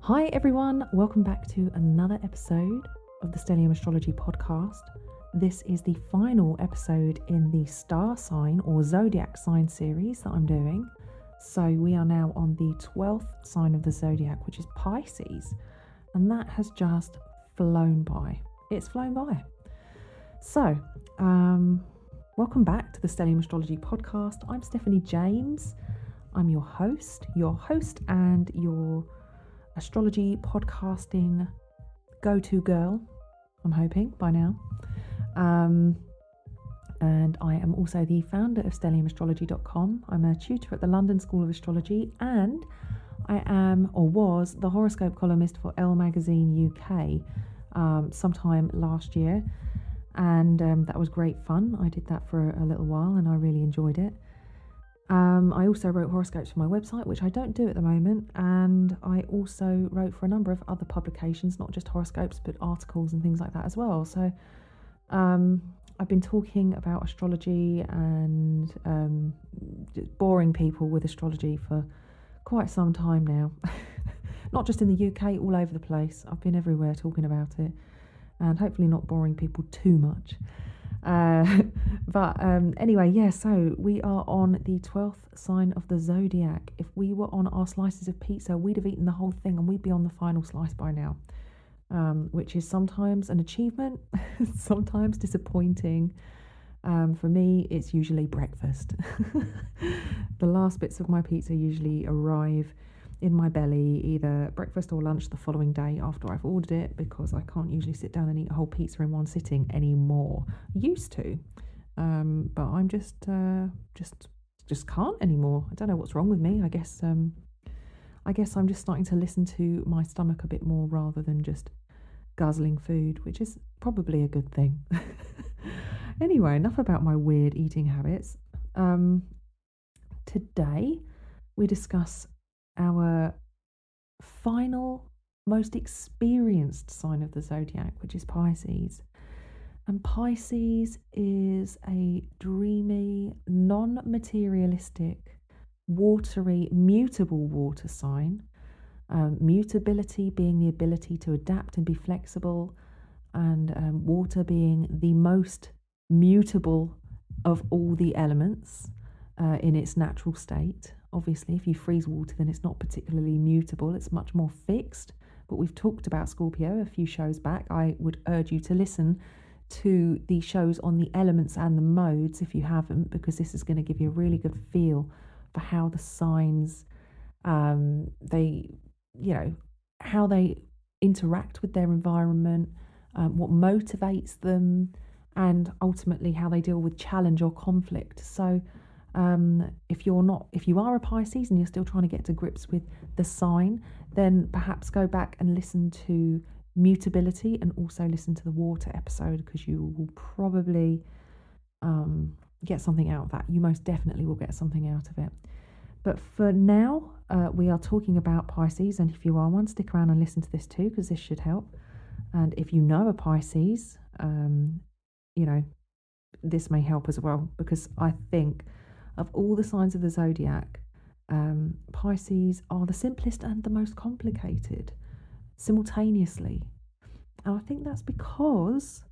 Hi everyone, welcome back to another episode of the Stellium Astrology podcast. This is the final episode in the star sign or zodiac sign series that I'm doing. So we are now on the 12th sign of the zodiac, which is Pisces, and that has just flown by. It's flown by. So, welcome back to the Stellium Astrology podcast. I'm Stephanie James. I'm your host and your astrology podcasting go-to girl, I'm hoping by now. And I am also the founder of stelliumastrology.com. I'm a tutor at the London School of Astrology, and I am or was the horoscope columnist for Elle Magazine UK sometime last year, and that was great fun. I did that for a little while and I really enjoyed it. I also wrote horoscopes for my website, which I don't do at the moment, and I also wrote for a number of other publications, not just horoscopes, but articles and things like that as well. So I've been talking about astrology and boring people with astrology for quite some time now. Not just in the UK, all over the place. I've been everywhere talking about it, and hopefully not boring people too much. But anyway, yeah, so we are on the 12th sign of the zodiac. If we were on our slices of pizza, we'd have eaten the whole thing and we'd be on the final slice by now, which is sometimes an achievement, sometimes disappointing. For me, it's usually breakfast. The last bits of my pizza usually arrive in my belly, either breakfast or lunch the following day after I've ordered it, because I can't usually sit down and eat a whole pizza in one sitting anymore. Used to, but I'm just can't anymore. I don't know what's wrong with me. I guess I'm just starting to listen to my stomach a bit more rather than just guzzling food, which is probably a good thing. Anyway, enough about my weird eating habits. Today we discuss our final, most experienced sign of the zodiac, which is Pisces. And Pisces is a dreamy, non-materialistic, watery, mutable water sign. Mutability being the ability to adapt and be flexible, and water being the most mutable of all the elements in its natural state. Obviously, if you freeze water, then it's not particularly mutable. It's much more fixed. But we've talked about Scorpio a few shows back. I would urge you to listen to the shows on the elements and the modes if you haven't, because this is going to give you a really good feel for how the signs, how they interact with their environment, what motivates them, and ultimately how they deal with challenge or conflict. So if you are a Pisces and you're still trying to get to grips with the sign, then perhaps go back and listen to mutability and also listen to the water episode, because you will probably get something out of that. You most definitely will get something out of it. But for now, we are talking about Pisces, and if you are one, stick around and listen to this too, because this should help. And if you know a Pisces, this may help as well, because I think of all the signs of the zodiac, Pisces are the simplest and the most complicated simultaneously. And I think that's because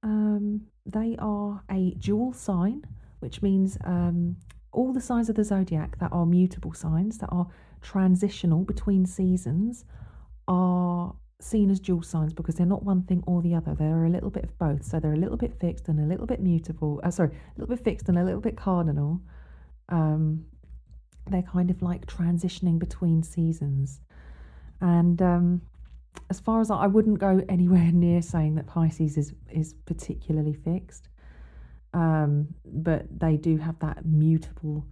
they are a dual sign, which means all the signs of the zodiac that are mutable signs, that are transitional between seasons, are seen as dual signs, because they're not one thing or the other. They're a little bit of both. So they're a little bit fixed and a little bit mutable. A little bit fixed and a little bit cardinal. They're kind of like transitioning between seasons. And as far as I wouldn't go anywhere near saying that Pisces is particularly fixed. But they do have that mutable,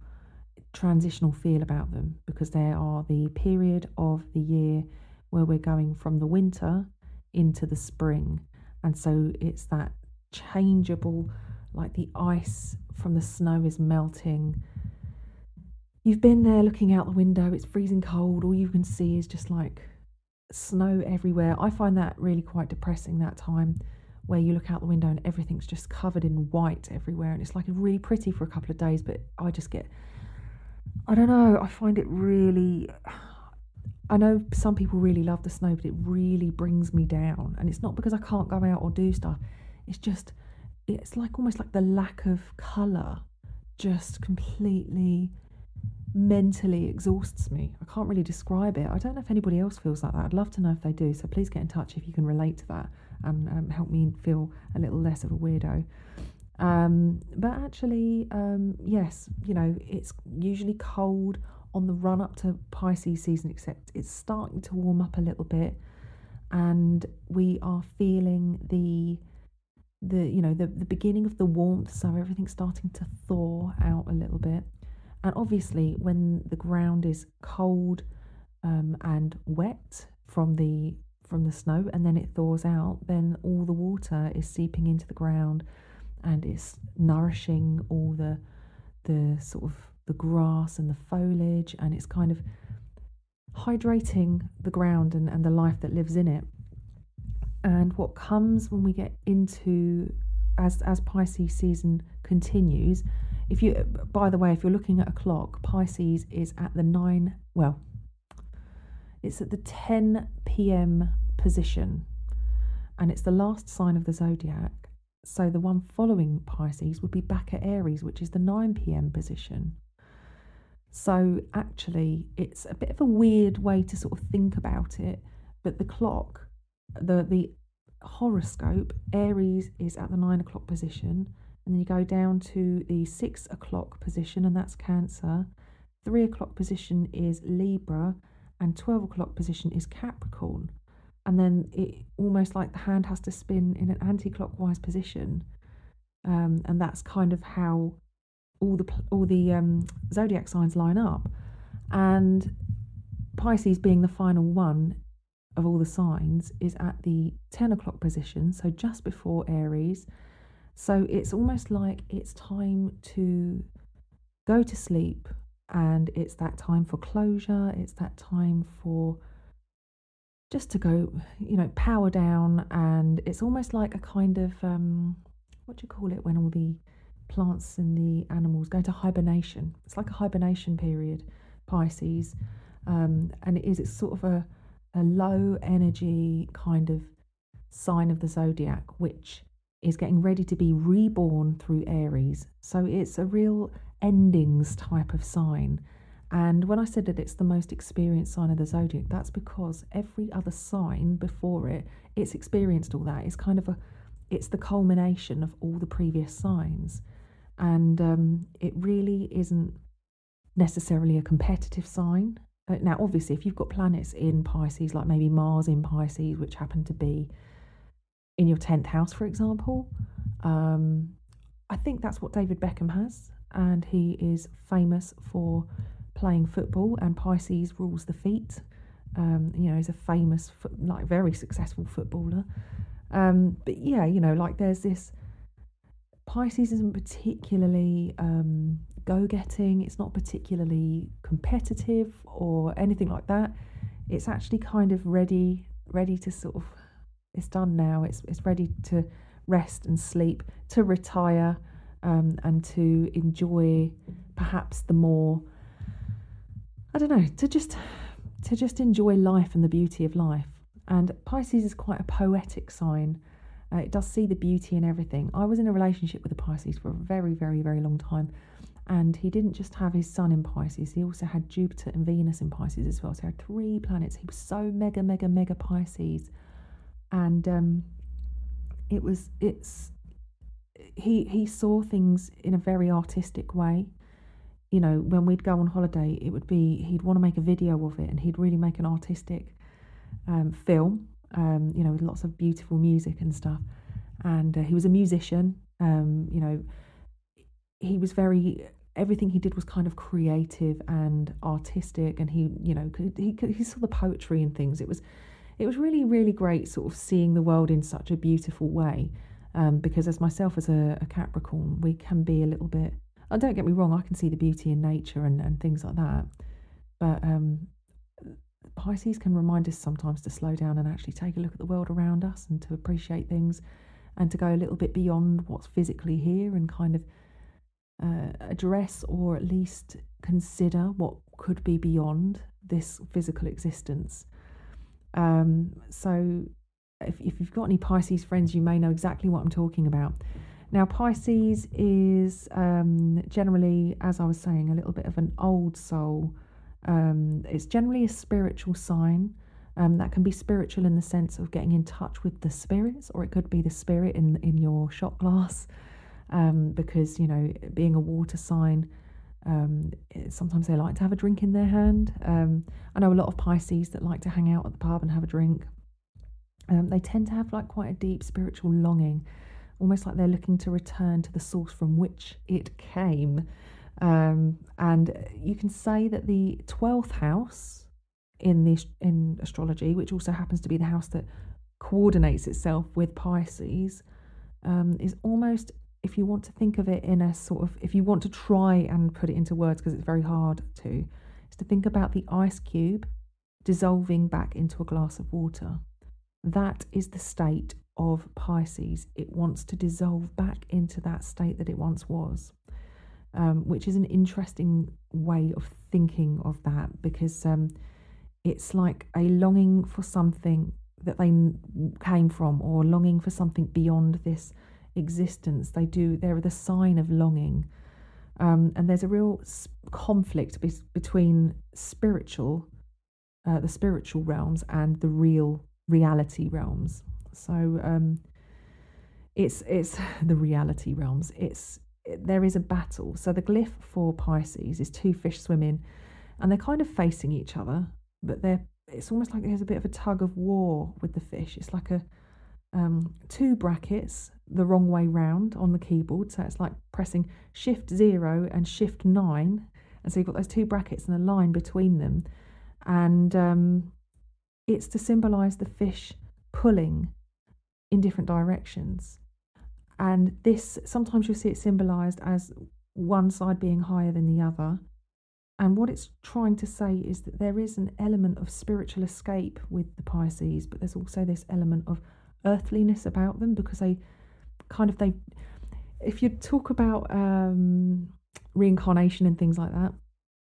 transitional feel about them, because they are the period of the year where we're going from the winter into the spring. And so it's that changeable, like the ice from the snow is melting. You've been there looking out the window, it's freezing cold, all you can see is just like snow everywhere. I find that really quite depressing, that time where you look out the window and everything's just covered in white everywhere, and it's like really pretty for a couple of days, but I don't know, I find it really, I know some people really love the snow, but it really brings me down. And it's not because I can't go out or do stuff. It's just, it's like almost like the lack of colour just completely mentally exhausts me. I can't really describe it. I don't know if anybody else feels like that. I'd love to know if they do. So please get in touch if you can relate to that and help me feel a little less of a weirdo. But actually, yes, you know, it's usually cold on the run up to Pisces season, except it's starting to warm up a little bit, and we are feeling the beginning of the warmth, so everything's starting to thaw out a little bit. And obviously when the ground is cold and wet from the snow, and then it thaws out, then all the water is seeping into the ground and it's nourishing all the sort of the grass and the foliage, and it's kind of hydrating the ground and the life that lives in it. And what comes when we get into as Pisces season continues, if you, by the way, if you're looking at a clock, Pisces is at the 9, well, it's at the 10 p.m. position, and it's the last sign of the zodiac. So the one following Pisces would be back at Aries, which is the 9 p.m. position. So actually, it's a bit of a weird way to sort of think about it, but the clock, the horoscope, Aries is at the 9 o'clock position, and then you go down to the 6 o'clock position, and that's Cancer. 3 o'clock position is Libra, and 12 o'clock position is Capricorn. And then it almost like the hand has to spin in an anti-clockwise position, and that's kind of how all the zodiac signs line up. And Pisces, being the final one of all the signs, is at the 10 o'clock position, so just before Aries. So it's almost like it's time to go to sleep, and it's that time for closure, it's that time for just to go, you know, power down. And it's almost like a kind of what do you call it when all the plants and the animals go into hibernation? It's like a hibernation period, Pisces. And it's sort of a low energy kind of sign of the zodiac, which is getting ready to be reborn through Aries. So it's a real endings type of sign. And when I said that it's the most experienced sign of the zodiac, that's because every other sign before it, it's experienced all that. It's kind of it's the culmination of all the previous signs. And it really isn't necessarily a competitive sign. Now, obviously, if you've got planets in Pisces, like maybe Mars in Pisces, which happen to be in your 10th house, for example, I think that's what David Beckham has. And he is famous for playing football, and Pisces rules the feet. You know, he's a famous, like very successful footballer. But yeah, you know, like there's this, Pisces isn't particularly go-getting, it's not particularly competitive or anything like that. It's actually kind of ready to sort of, it's done now, it's ready to rest and sleep, to retire, and to enjoy perhaps the more, I don't know, to just enjoy life and the beauty of life. And Pisces is quite a poetic sign. It does see the beauty in everything. I was in a relationship with a Pisces for a very, very, very long time, and he didn't just have his sun in Pisces, he also had Jupiter and Venus in Pisces as well. So he had 3 planets. He was so mega, mega, mega Pisces. And he saw things in a very artistic way. You know, when we'd go on holiday, it would be, he'd want to make a video of it, and he'd really make an artistic film, you know, with lots of beautiful music and stuff. And he was a musician. You know, he was everything he did was kind of creative and artistic, and he, you know, he saw the poetry and things. It was really, really great sort of seeing the world in such a beautiful way, because as myself as a Capricorn, we can be a little bit, oh, don't get me wrong, I can see the beauty in nature and things like that, but Pisces can remind us sometimes to slow down and actually take a look at the world around us, and to appreciate things, and to go a little bit beyond what's physically here, and kind of address, or at least consider, what could be beyond. this physical existence. So if you've got any Pisces friends, you may know exactly what I'm talking about. Now, Pisces is generally, as I was saying, a little bit of an old soul. It's generally a spiritual sign. That can be spiritual in the sense of getting in touch with the spirits, or it could be the spirit in your shot glass. Because, being a water sign, sometimes they like to have a drink in their hand. I know a lot of Pisces that like to hang out at the pub and have a drink. They tend to have like quite a deep spiritual longing, almost like they're looking to return to the source from which it came. And you can say that the 12th house in astrology, which also happens to be the house that coordinates itself with Pisces, is almost, if you want to think of it in a sort of, if you want to try and put it into words, because it's very hard to, is to think about the ice cube dissolving back into a glass of water. That is the state of Pisces. It wants to dissolve back into that state that it once was, which is an interesting way of thinking of that, because it's like a longing for something that they came from, or longing for something beyond this existence. They're the sign of longing, and there's a real conflict between the spiritual realms and the reality realms. So it's the reality realms. There is a battle. So the glyph for Pisces is two fish swimming, and they're kind of facing each other, but it's almost like there's a bit of a tug of war with the fish. It's like a two brackets the wrong way round on the keyboard, so it's like pressing shift 0 and shift 9, and so you've got those two brackets and a line between them, and it's to symbolize the fish pulling in different directions. And this, sometimes you'll see it symbolized as one side being higher than the other. And what it's trying to say is that there is an element of spiritual escape with the Pisces, but there's also this element of earthliness about them, because if you talk about reincarnation and things like that,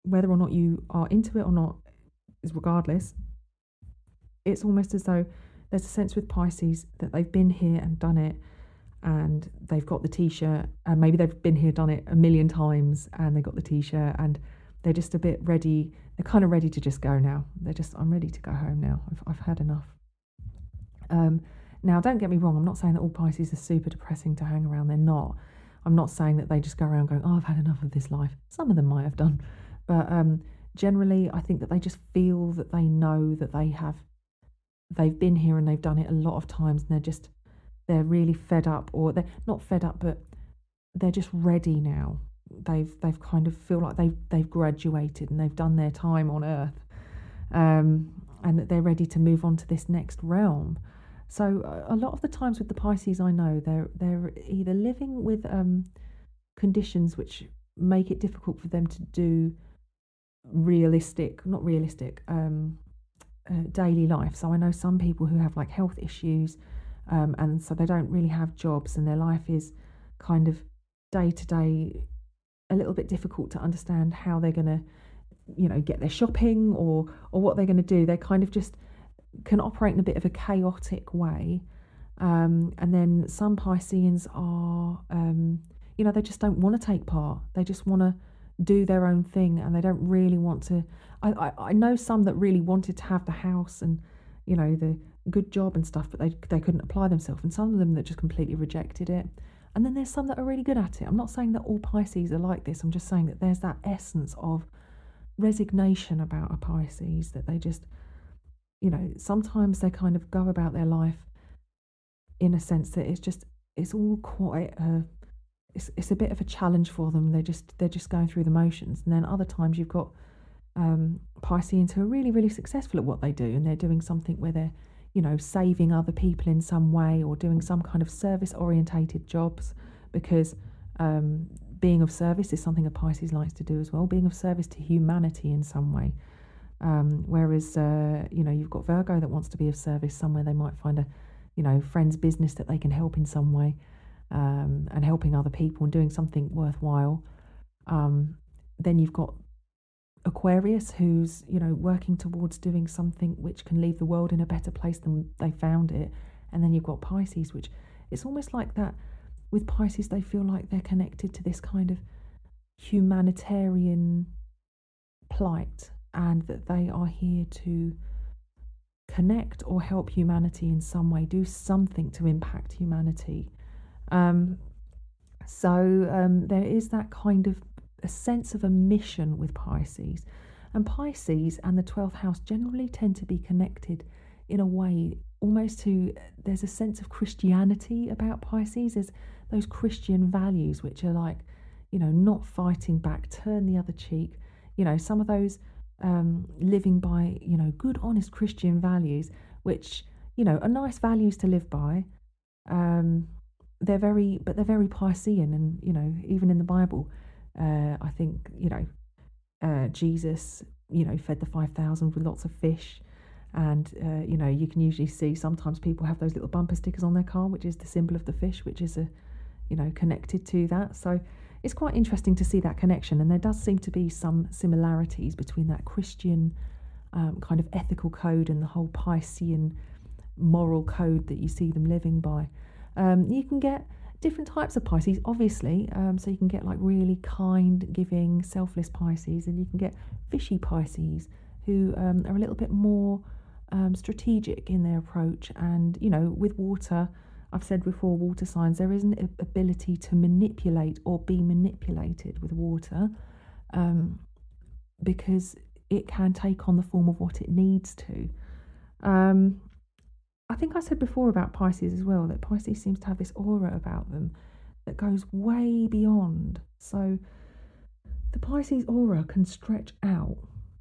whether or not you are into it or not is regardless. It's almost as though there's a sense with Pisces that they've been here and done it, and they've got the t-shirt, and maybe they've been here, done it a million times, and they got the t-shirt, and they're just a bit ready. They're kind of ready to just go now. I'm ready to go home now. I've had enough. Now, don't get me wrong. I'm not saying that all Pisces are super depressing to hang around. They're not. I'm not saying that they just go around going, "Oh, I've had enough of this life." Some of them might have done, but generally, I think that they just feel that they know that they've been here and they've done it a lot of times, and they're really fed up, or they're not fed up, but they're just ready now. They've kind of feel like they've graduated and they've done their time on Earth, and that they're ready to move on to this next realm. So a lot of the times with the Pisces, I know they're either living with conditions which make it difficult for them to do not realistic daily life. So I know some people who have like health issues, and so they don't really have jobs, and their life is kind of day to day a little bit difficult to understand how they're going to get their shopping or what they're going to do. They kind of just can operate in a bit of a chaotic way, and then some Pisceans are they just don't want to take part. They just want to do their own thing, and they don't really want to. I know some that really wanted to have the house and the good job and stuff, but they couldn't apply themselves, and some of them that just completely rejected it. And then there's some that are really good at it. I'm not saying that all Pisces are like this. I'm just saying that there's that essence of resignation about a Pisces, that they just sometimes they kind of go about their life in a sense that it's all quite it's a bit of a challenge for them. They're just going through the motions. And then other times you've got Pisceans who are really, really successful at what they do, and they're doing something where they're saving other people in some way, or doing some kind of service orientated jobs, because being of service is something a Pisces likes to do as well, being of service to humanity in some way. Whereas you've got Virgo that wants to be of service somewhere. They might find a friend's business that they can help in some way, and helping other people and doing something worthwhile. Then you've got Aquarius, who's, working towards doing something which can leave the world in a better place than they found it. And then you've got Pisces, which it's almost like that with Pisces, they feel like they're connected to this kind of humanitarian plight, and that they are here to connect or help humanity in some way, do something to impact humanity. There is that kind of a sense of a mission with Pisces. And Pisces and the 12th house generally tend to be connected in a way almost to, there's a sense of Christianity about Pisces. There's those Christian values which are like, not fighting back, turn the other cheek. Some of those living by, good, honest Christian values, which, are nice values to live by. They're very Piscean, and even in the Bible, I think Jesus fed the 5,000 with lots of fish, and you can usually see sometimes people have those little bumper stickers on their car, which is the symbol of the fish, which is connected to that. So it's quite interesting to see that connection, and there does seem to be some similarities between that Christian kind of ethical code and the whole Piscean moral code that you see them living by. You can get different types of Pisces, obviously. So you can get like really kind, giving, selfless Pisces, and you can get fishy Pisces who are a little bit more strategic in their approach. And, with water, I've said before, water signs, there is an ability to manipulate or be manipulated with water, because it can take on the form of what it needs to. I think I said before about Pisces as well, that Pisces seems to have this aura about them that goes way beyond. So the Pisces aura can stretch out,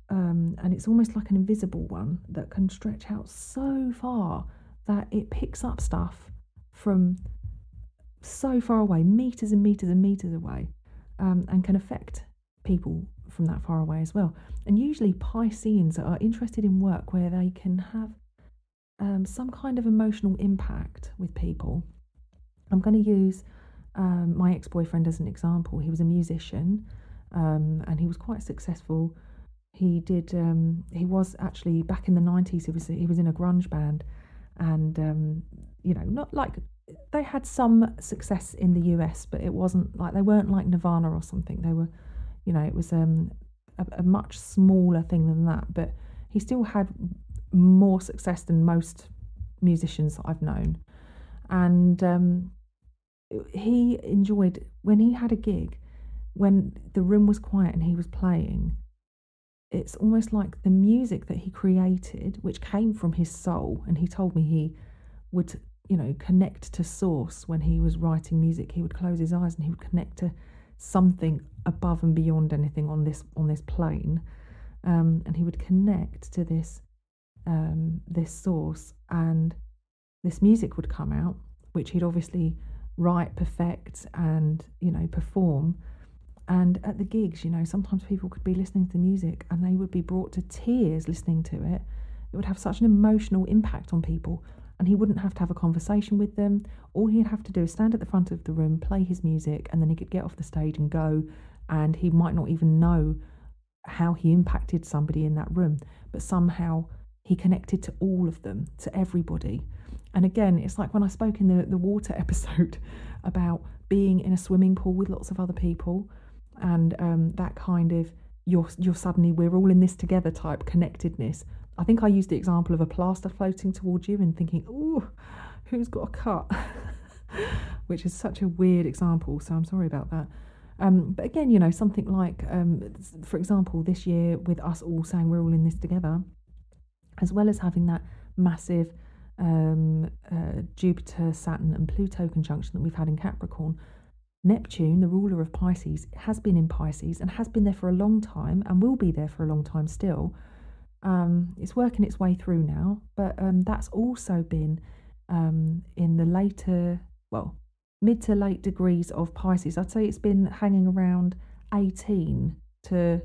and it's almost like an invisible one that can stretch out so far that it picks up stuff from so far away, meters and meters and meters away, and can affect people from that far away as well. And usually Pisceans are interested in work where they can have some kind of emotional impact with people. I'm going to use my ex-boyfriend as an example. He was a musician, and he was quite successful. He was actually, back in the 90s, he was in a grunge band, and not like, they had some success in the US, but it wasn't like, they weren't like Nirvana or something. They were, it was a much smaller thing than that, but he still had more success than most musicians that I've known. And he enjoyed, when he had a gig, when the room was quiet and he was playing, it's almost like the music that he created, which came from his soul, and he told me he would connect to source when he was writing music. He would close his eyes and he would connect to something above and beyond anything on this plane, and he would connect to this source, and this music would come out, which he'd obviously write, perfect, and perform. And at the gigs, sometimes people could be listening to the music and they would be brought to tears listening to it. It would have such an emotional impact on people, and he wouldn't have to have a conversation with them. All he'd have to do is stand at the front of the room, play his music, and then he could get off the stage and go, and he might not even know how he impacted somebody in that room, but somehow he connected to all of them, to everybody. And again, it's like when I spoke in the water episode about being in a swimming pool with lots of other people, and that kind of, you're suddenly, we're all in this together type connectedness. I think I used the example of a plaster floating towards you and thinking, oh, who's got a cut? Which is such a weird example, so I'm sorry about that. But again, something like, for example, this year with us all saying we're all in this together, as well as having that massive Jupiter, Saturn and Pluto conjunction that we've had in Capricorn, Neptune, the ruler of Pisces, has been in Pisces and has been there for a long time and will be there for a long time still. It's working its way through now, but that's also been in the later, mid to late degrees of Pisces. I'd say it's been hanging around 18 to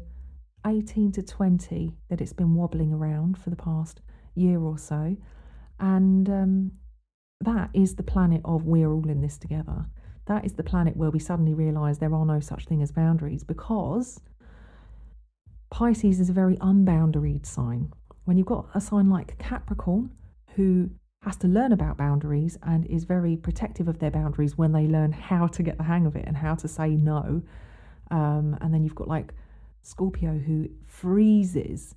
20 that it's been wobbling around for the past year or so. And that is the planet of we're all in this together. That is the planet where we suddenly realise there are no such thing as boundaries, because Pisces is a very unboundaried sign. When you've got a sign like Capricorn, who has to learn about boundaries and is very protective of their boundaries when they learn how to get the hang of it and how to say no. And then you've got like Scorpio, who freezes,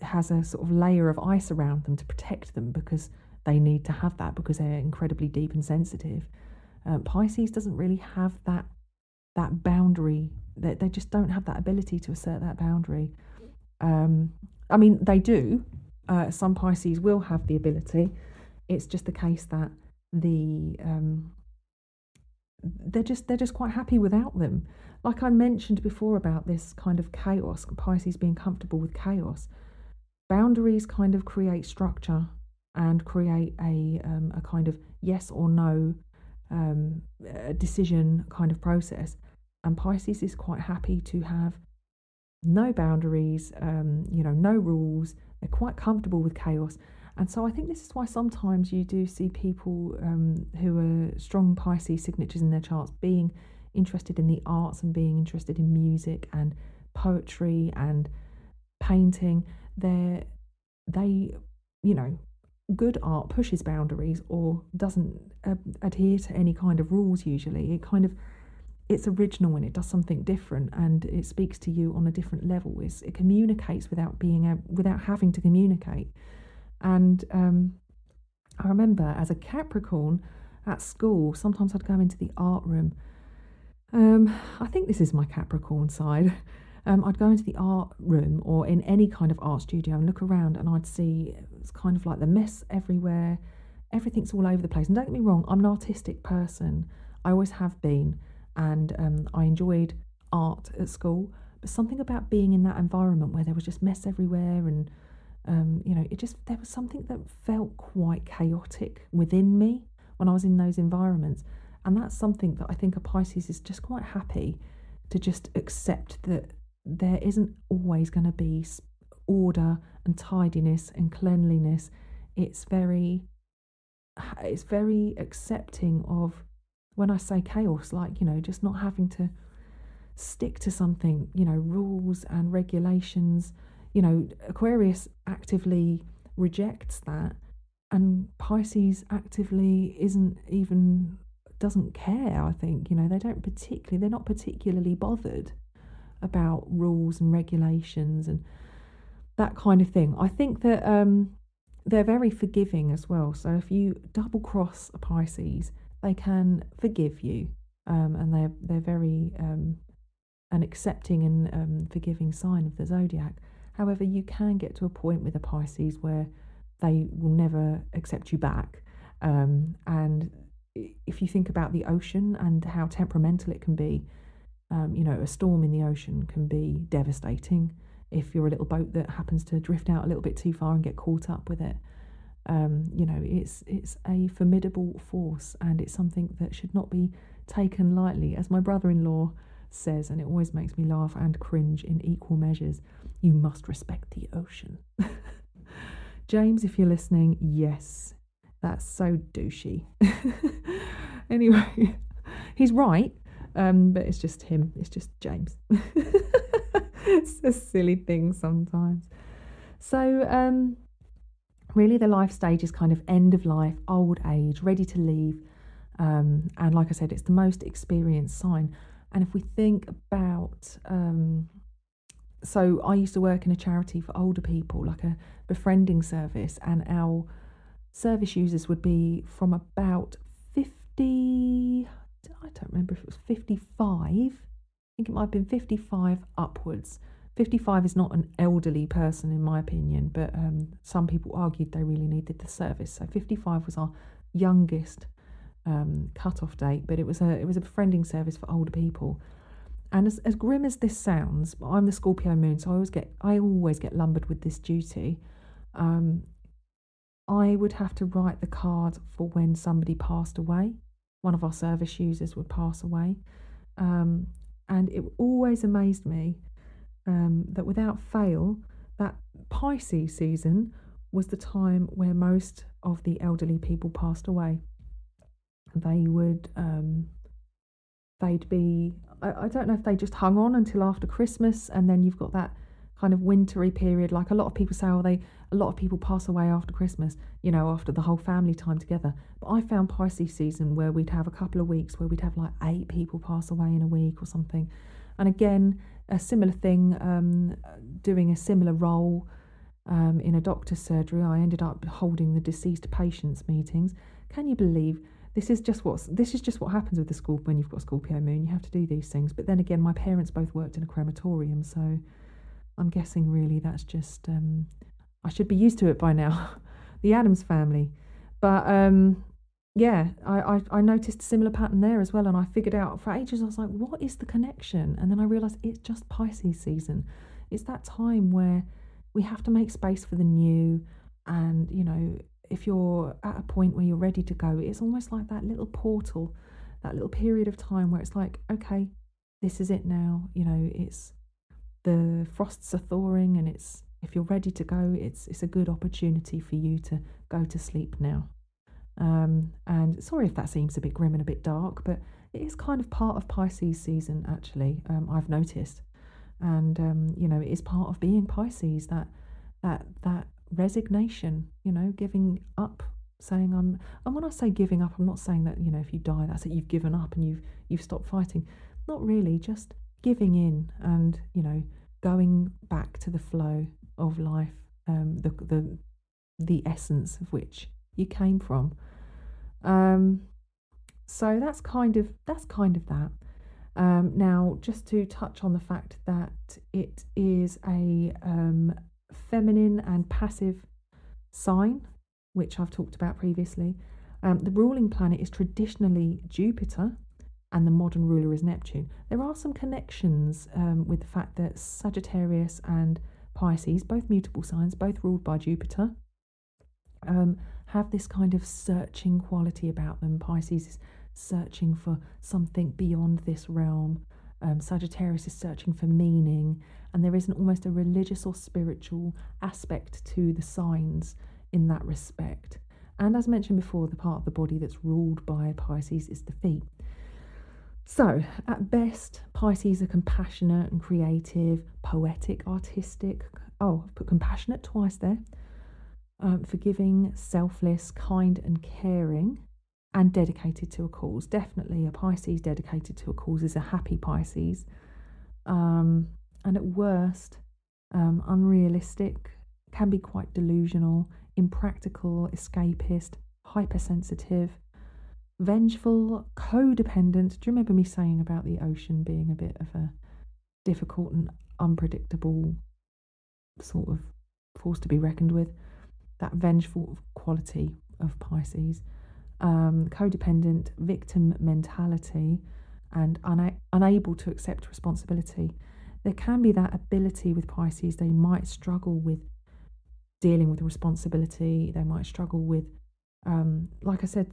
has a sort of layer of ice around them to protect them because they need to have that because they're incredibly deep and sensitive. Pisces doesn't really have that boundary. They just don't have that ability to assert that boundary. I mean, they do. Some Pisces will have the ability. It's just the case that they're just quite happy without them. Like I mentioned before about this kind of chaos, Pisces being comfortable with chaos. Boundaries kind of create structure and create a kind of yes or no decision kind of process. And Pisces is quite happy to have no boundaries, no rules. They're quite comfortable with chaos. And so I think this is why sometimes you do see people who are strong Pisces signatures in their charts being interested in the arts and being interested in music and poetry and painting. Good art pushes boundaries or doesn't adhere to any kind of rules usually. It's original and it does something different and it speaks to you on a different level. It communicates without having to communicate. And I remember as a Capricorn at school, sometimes I'd go into the art room. I think this is my Capricorn side. I'd go into the art room or in any kind of art studio and look around and I'd see it's kind of like the mess everywhere. Everything's all over the place. And don't get me wrong, I'm an artistic person. I always have been. And I enjoyed art at school. But something about being in that environment where there was just mess everywhere and, there was something that felt quite chaotic within me when I was in those environments. And that's something that I think a Pisces is just quite happy to just accept that there isn't always going to be order and tidiness and cleanliness. It's very accepting of, when I say chaos, like, just not having to stick to something, rules and regulations. Aquarius actively rejects that, and Pisces actively doesn't care. I think, they're not particularly bothered about rules and regulations and that kind of thing. I think that they're very forgiving as well. So if you double cross a Pisces, they can forgive you, and they're very an accepting and forgiving sign of the zodiac. However, you can get to a point with a Pisces where they will never accept you back. And if you think about the ocean and how temperamental it can be, a storm in the ocean can be devastating if you're a little boat that happens to drift out a little bit too far and get caught up with it. It's a formidable force, and it's something that should not be taken lightly. As my brother-in-law says, and it always makes me laugh and cringe in equal measures, you must respect the ocean. James, if you're listening, yes, that's so douchey. Anyway, he's right, but it's just him. It's just James. It's a silly thing sometimes. So, really, the life stage is kind of end of life, old age, ready to leave. And like I said, it's the most experienced sign. And if we think about, so I used to work in a charity for older people, like a befriending service, and our service users would be from about 50, I don't remember if it was 55. I think it might have been 55 upwards. 55 is not an elderly person in my opinion, but some people argued they really needed the service. So 55 was our youngest cut-off date, but it was a befriending service for older people. And as grim as this sounds, I'm the Scorpio moon, so I always get lumbered with this duty. I would have to write the card for when somebody passed away. One of our service users would pass away, and it always amazed me that without fail, that Pisces season was the time where most of the elderly people passed away. They would, they'd be I don't know if they just hung on until after Christmas, and then you've got that kind of wintry period. Like a lot of people say, a lot of people pass away after Christmas, after the whole family time together. But I found Pisces season where we'd have a couple of weeks where we'd have like 8 people pass away in a week or something. And again, a similar thing, doing a similar role in a doctor's surgery. I ended up holding the deceased patients meetings. Can you believe this is just what happens with the Scorpio when you've got Scorpio moon? You have to do these things. But then again, my parents both worked in a crematorium, so I'm guessing really that's just I should be used to it by now. The Addams family. But yeah, I noticed a similar pattern there as well, and I figured out for ages. I was like, what is the connection? And then I realised it's just Pisces season. It's that time where we have to make space for the new, and if you're at a point where you're ready to go, it's almost like that little portal, that little period of time where it's like, okay, this is it now. It's the frosts are thawing, and it's, if you're ready to go, it's a good opportunity for you to go to sleep now. And sorry if that seems a bit grim and a bit dark, but it is kind of part of Pisces season, actually. I've noticed. And it is part of being Pisces, that resignation, giving up, saying and when I say giving up, I'm not saying that if you die that's it, you've given up and you've stopped fighting. Not really, just giving in and going back to the flow of life, the essence of which you came from. So that's kind of that. Now, just to touch on the fact that it is a feminine and passive sign, which I've talked about previously. The ruling planet is traditionally Jupiter, and the modern ruler is Neptune. There are some connections with the fact that Sagittarius and Pisces, both mutable signs, both ruled by Jupiter, have this kind of searching quality about them. Pisces is searching for something beyond this realm. Sagittarius is searching for meaning, and there is almost a religious or spiritual aspect to the signs in that respect. And as mentioned before, the part of the body that's ruled by Pisces is the feet. So, at best, Pisces are compassionate and creative, poetic, artistic. Oh, I've put compassionate twice there. Forgiving, selfless, kind and caring, and dedicated to a cause. Definitely a Pisces dedicated to a cause is a happy Pisces. And at worst, unrealistic, can be quite delusional, impractical, escapist, hypersensitive, vengeful, codependent. Do you remember me saying about the ocean being a bit of a difficult and unpredictable sort of force to be reckoned with? That vengeful quality of Pisces. Codependent, victim mentality, and unable to accept responsibility. There can be that ability with Pisces. They might struggle with dealing with responsibility. They might struggle with, like I said,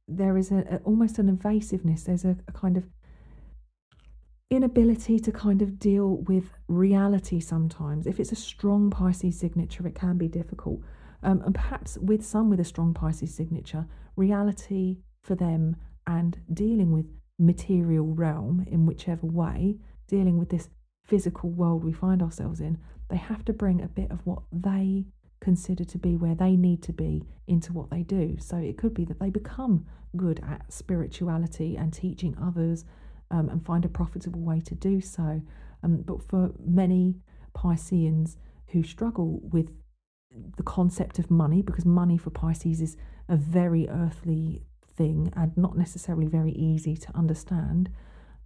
there is almost an evasiveness. There's a kind of inability to kind of deal with reality sometimes. If it's a strong Pisces signature, it can be difficult. And perhaps with a strong Pisces signature, reality for them and dealing with material realm in whichever way, dealing with this physical world we find ourselves in, they have to bring a bit of what they consider to be where they need to be into what they do. So it could be that they become good at spirituality and teaching others, and find a profitable way to do so. But for many Pisceans who struggle with the concept of money, because money for Pisces is a very earthly thing and not necessarily very easy to understand,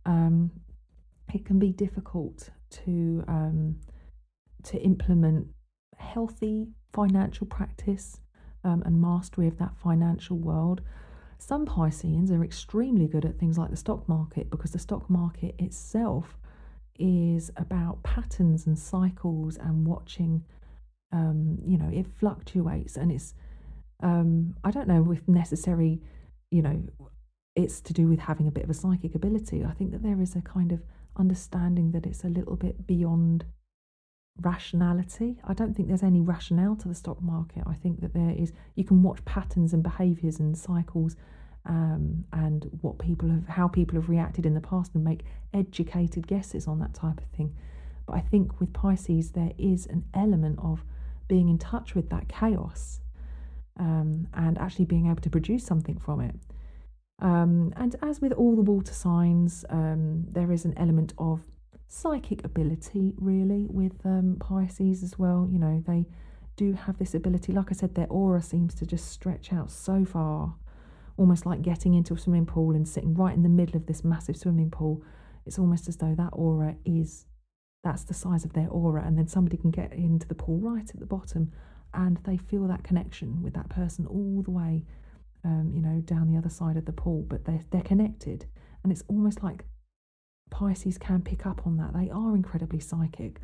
it can be difficult to implement healthy financial practice and mastery of that financial world. Some Pisceans are extremely good at things like the stock market, because the stock market itself is about patterns and cycles and watching, it fluctuates, and it's, I don't know if necessary, it's to do with having a bit of a psychic ability. I think that there is a kind of understanding that it's a little bit beyond rationality. I don't think there's any rationale to the stock market. I think that there is, you can watch patterns and behaviours and cycles and how people have reacted in the past, and make educated guesses on that type of thing. But I think with Pisces, there is an element of being in touch with that chaos, and actually being able to produce something from it. And as with all the water signs, there is an element of psychic ability, really, with Pisces as well. You know, they do have this ability. Like I said, their aura seems to just stretch out so far, almost like getting into a swimming pool and sitting right in the middle of this massive swimming pool. It's almost as though that aura that's the size of their aura, and then somebody can get into the pool right at the bottom, and they feel that connection with that person all the way, down the other side of the pool, but they're connected. And it's almost like Pisces can pick up on that. They are incredibly psychic.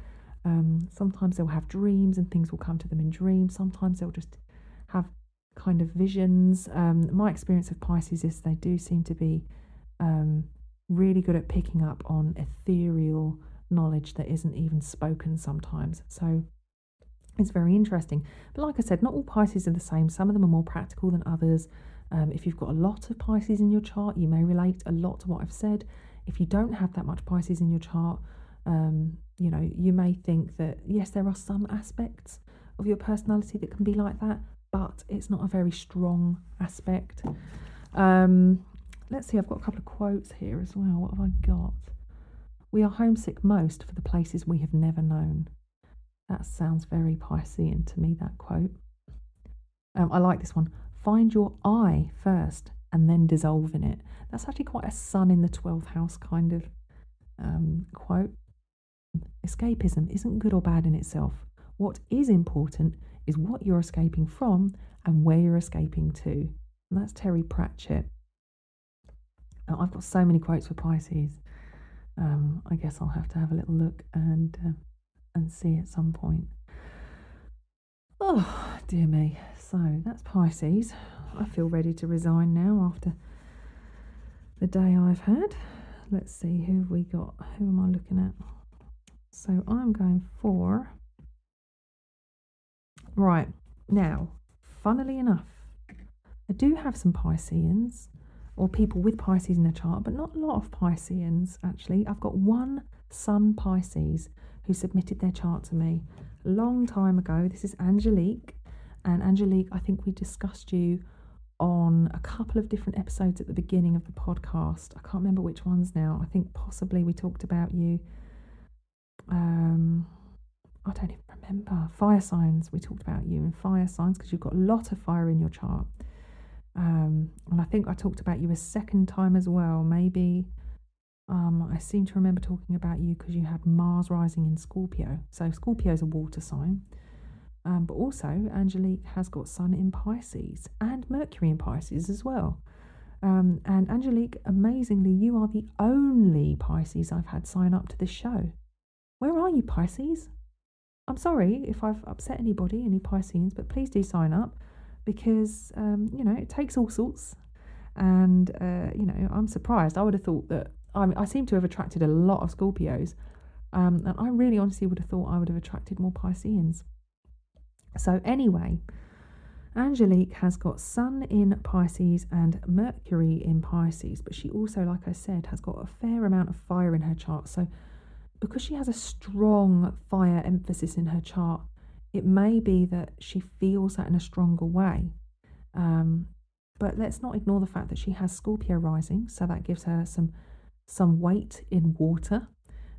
Sometimes they'll have dreams and things will come to them in dreams. Sometimes they'll just have kind of visions. My experience of Pisces is they do seem to be really good at picking up on ethereal knowledge that isn't even spoken sometimes. So it's very interesting. But like I said, not all Pisces are the same. Some of them are more practical than others. If you've got a lot of Pisces in your chart, you may relate a lot to what I've said. If you don't have that much Pisces in your chart, you may think that, yes, there are some aspects of your personality that can be like that, but it's not a very strong aspect. Let's see, I've got a couple of quotes here as well. What have I got? We are homesick most for the places we have never known. That sounds very Piscean to me, that quote. I like this one. Find your I first and then dissolve in it. That's actually quite a sun in the 12th house kind of quote. Escapism isn't good or bad in itself. What is important is what you're escaping from and where you're escaping to. And that's Terry Pratchett. I've got so many quotes for Pisces. I guess I'll have to have a little look and see at some point. Oh, dear me. So that's Pisces. I feel ready to resign now after the day I've had. Let's see, who have we got? Who am I looking at? So I'm going for... Right, now, funnily enough, I do have some Pisceans, or people with Pisces in their chart, but not a lot of Pisceans, actually. I've got one Sun Pisces who submitted their chart to me a long time ago. This is Angelique. And Angelique, I think we discussed you on a couple of different episodes at the beginning of the podcast. I can't remember which ones now. I think possibly we talked about you. I don't even remember. Fire signs. We talked about you in fire signs because you've got a lot of fire in your chart. And I think I talked about you a second time as well. Maybe I seem to remember talking about you because you had Mars rising in Scorpio. So Scorpio is a water sign. But also Angelique has got Sun in Pisces and Mercury in Pisces as well. And Angelique, amazingly, you are the only Pisces I've had sign up to this show. Where are you, Pisces? I'm sorry if I've upset anybody, any Pisceans, but please do sign up because, it takes all sorts. And, I'm surprised. I would have thought that I seem to have attracted a lot of Scorpios. And I really honestly would have thought I would have attracted more Pisceans. So anyway, Angelique has got Sun in Pisces and Mercury in Pisces, but she also, like I said, has got a fair amount of fire in her chart. So because she has a strong fire emphasis in her chart, it may be that she feels that in a stronger way. But let's not ignore the fact that she has Scorpio rising, so that gives her some weight in water.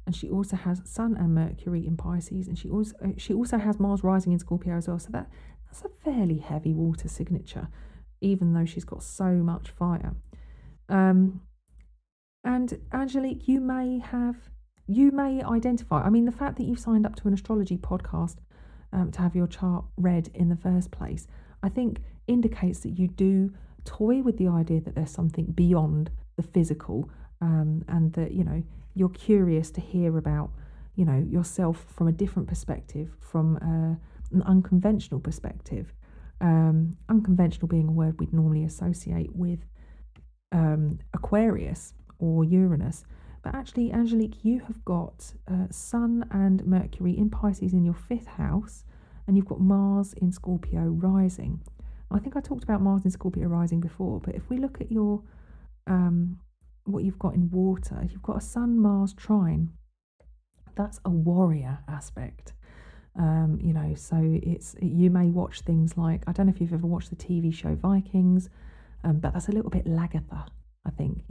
And she also has Sun and Mercury in Pisces, and she also has Mars rising in Scorpio as well. So that's a fairly heavy water signature, even though she's got so much fire. And Angelique, you may identify. I mean, the fact that you've signed up to an astrology podcast to have your chart read in the first place, I think indicates that you do toy with the idea that there's something beyond the physical, and that you're curious to hear about yourself from a different perspective, from an unconventional perspective. Unconventional being a word we'd normally associate with Aquarius or Uranus. But actually, Angelique, you have got Sun and Mercury in Pisces in your 5th house, and you've got Mars in Scorpio rising. I think I talked about Mars in Scorpio rising before, but if we look at your what you've got in water, you've got a Sun Mars trine. That's a warrior aspect. So you may watch things like, I don't know if you've ever watched the TV show Vikings, but that's a little bit Lagatha, I think.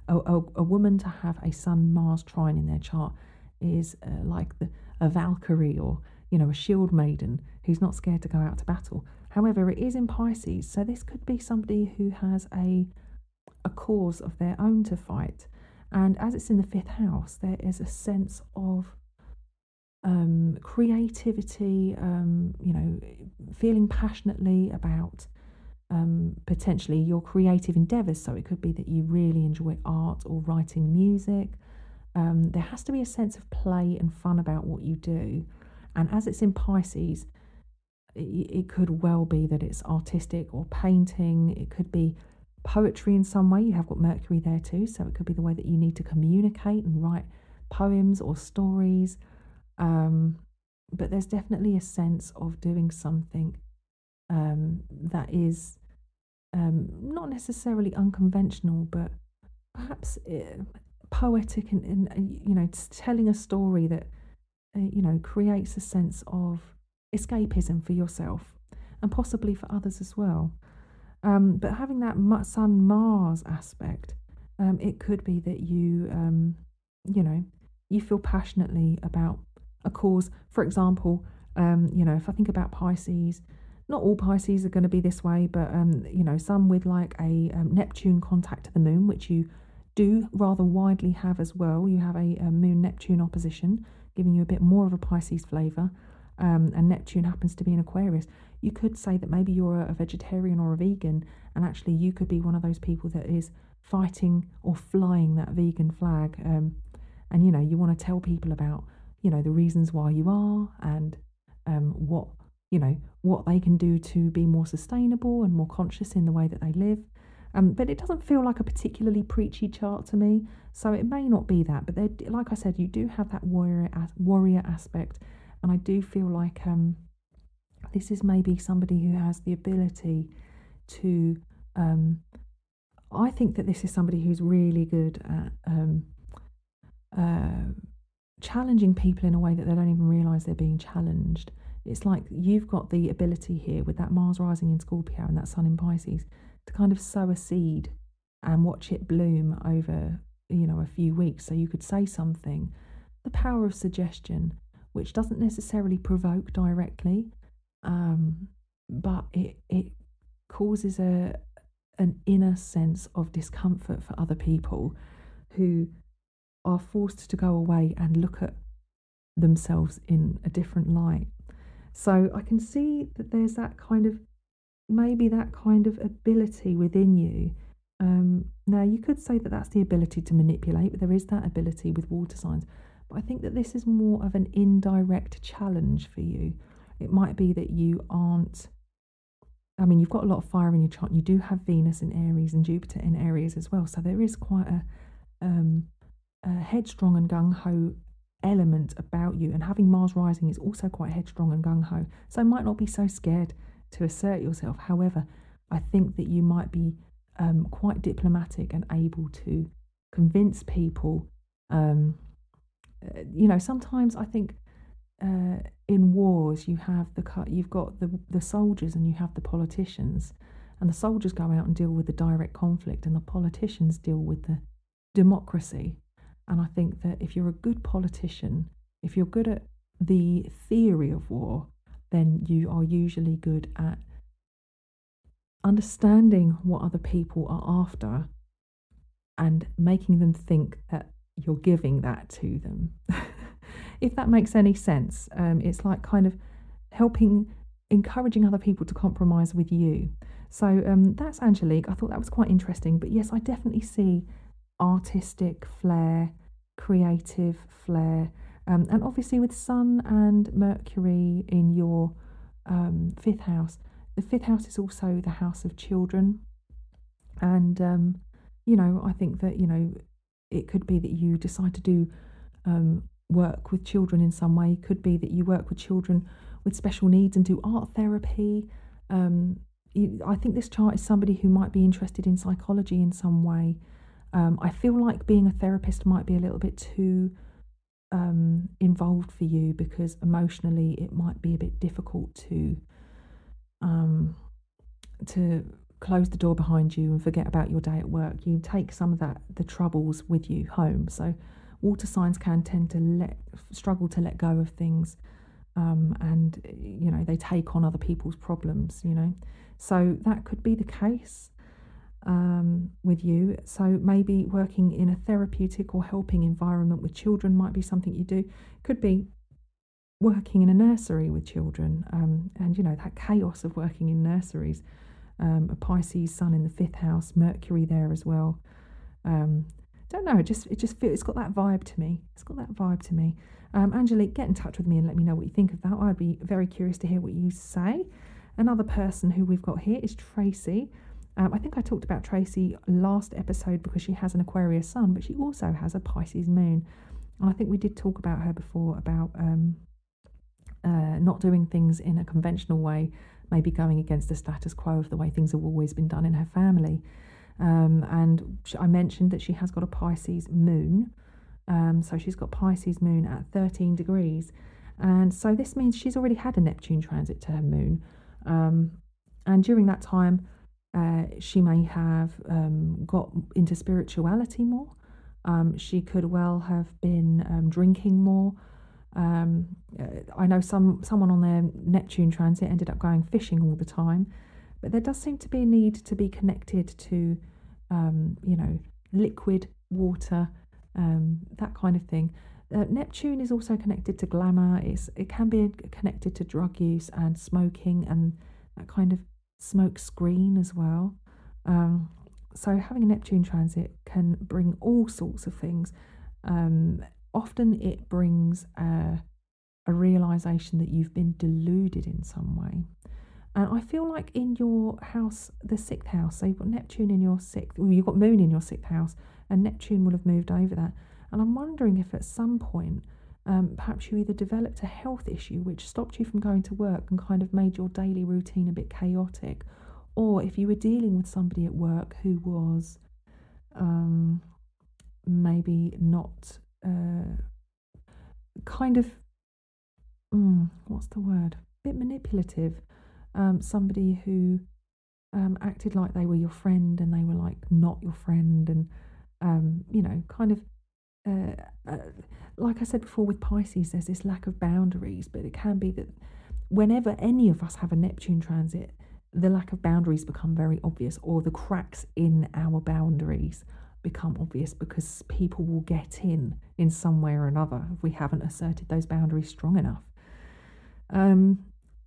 A woman to have a Sun Mars trine in their chart is like a Valkyrie, or a shield maiden who's not scared to go out to battle. However, it is in Pisces, so this could be somebody who has a cause of their own to fight. And as it's in the fifth house, there is a sense of creativity, feeling passionately about potentially your creative endeavours. So it could be that you really enjoy art or writing music. There has to be a sense of play and fun about what you do. And as it's in Pisces, it could well be that it's artistic or painting. It could be poetry in some way. You have got Mercury there too, so it could be the way that you need to communicate and write poems or stories. But there's definitely a sense of doing something that is not necessarily unconventional, but perhaps poetic, and telling a story that creates a sense of escapism for yourself and possibly for others as well. But having that Sun Mars aspect, it could be that you feel passionately about a cause. For example, if I think about Pisces, not all Pisces are going to be this way, but some with like a Neptune contact to the moon, which you do rather widely have as well. You have a Moon Neptune opposition, giving you a bit more of a Pisces flavour, and Neptune happens to be in Aquarius. You could say that maybe you're a vegetarian or a vegan, and actually you could be one of those people that is fighting or flying that vegan flag, and you want to tell people about the reasons why you are, and what they can do to be more sustainable and more conscious in the way that they live. But it doesn't feel like a particularly preachy chart to me, so it may not be that. But like I said, you do have that warrior aspect, and I do feel like this is maybe somebody who has the ability to. I think that this is somebody who's really good at challenging people in a way that they don't even realise they're being challenged. It's like you've got the ability here with that Mars rising in Scorpio and that Sun in Pisces to kind of sow a seed and watch it bloom over a few weeks. So you could say something, the power of suggestion, which doesn't necessarily provoke directly, but it causes an inner sense of discomfort for other people who are forced to go away and look at themselves in a different light. So I can see that there's that kind of ability within you. Now you could say that that's the ability to manipulate, but there is that ability with water signs. But I think that this is more of an indirect challenge for you. It might be that you aren't, you've got a lot of fire in your chart. You do have Venus in Aries and Jupiter in Aries as well. So there is quite a headstrong and gung-ho element about you. And having Mars rising is also quite headstrong and gung-ho. So might not be so scared to assert yourself. However, I think that you might be quite diplomatic and able to convince people. Sometimes I think in wars you've got the soldiers and you have the politicians, and the soldiers go out and deal with the direct conflict, and the politicians deal with the democracy. And I think that if you're a good politician, if you're good at the theory of war, then you are usually good at understanding what other people are after and making them think that you're giving that to them. If that makes any sense. It's like kind of encouraging other people to compromise with you. So that's Angelique. I thought that was quite interesting. But yes, I definitely see artistic flair, creative flair, and obviously with Sun and Mercury in your fifth house. The fifth house is also the house of children, and I think that it could be that you decide to do work with children in some way. It could be that you work with children with special needs and do art therapy. I think this chart is somebody who might be interested in psychology in some way. I feel like being a therapist might be a little bit too involved for you, because emotionally it might be a bit difficult um, to close the door behind you and forget about your day at work. You take some of the troubles with you home. So water signs can tend to struggle to let go of things, and they take on other people's problems. So that could be the case with you. So maybe working in a therapeutic or helping environment with children might be something you do. Could be working in a nursery with children, and that chaos of working in nurseries. A Pisces sun in the 5th house, Mercury there as well. Don't know, it just feels, it's got that vibe to me. Angelique, get in touch with me and let me know what you think of that. I'd be very curious to hear what you say. Another person who we've got here is Tracy. I think I talked about Tracy last episode because she has an Aquarius sun, but she also has a Pisces moon. And I think we did talk about her before, about not doing things in a conventional way, maybe going against the status quo of the way things have always been done in her family. And I mentioned that she has got a Pisces moon. So she's got Pisces moon at 13 degrees. And so this means she's already had a Neptune transit to her moon. And during that time, she may have got into spirituality more. She could well have been drinking more. I know someone on their Neptune transit ended up going fishing all the time, but there does seem to be a need to be connected to, liquid water, that kind of thing. Neptune is also connected to glamour. It can be connected to drug use and smoking and that kind of smoke screen as well. So having a Neptune transit can bring all sorts of things. Often it brings a realization that you've been deluded in some way. And I feel like in your house, the 6th house, so you've got Neptune in your 6th, well, you've got Moon in your 6th house, and Neptune will have moved over that. And I'm wondering if at some point, perhaps you either developed a health issue which stopped you from going to work and kind of made your daily routine a bit chaotic, or if you were dealing with somebody at work who was maybe not kind of, what's the word? A bit manipulative. Somebody who acted like they were your friend and they were like not your friend, and kind of like I said before with Pisces, there's this lack of boundaries, but it can be that whenever any of us have a Neptune transit, the lack of boundaries become very obvious, or the cracks in our boundaries become obvious, because people will get in some way or another if we haven't asserted those boundaries strong enough.